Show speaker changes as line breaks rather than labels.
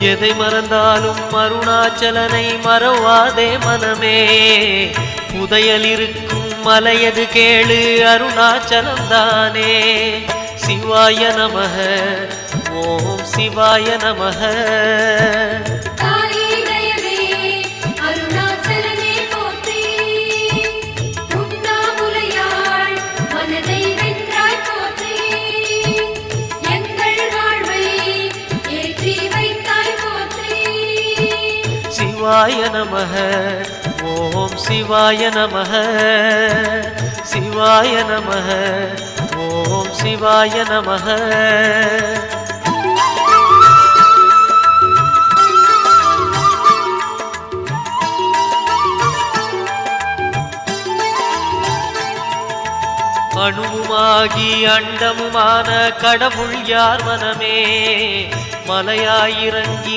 எதை மறந்தாலும் அருணாச்சலனை மறவாதே மனமே. புதையல் இருக்கும் மலையது கேளு அருணாச்சலம் தானே. சிவாய நமக ஓம் சிவாய நமக. சிவாய நமக ஓம் சிவாய நமக. சிவாய நமக ஓம் சிவாய நமக. அணுவுமாகி அண்டமுமான கடவுள் யார் மனமே. மலையாயிறங்கி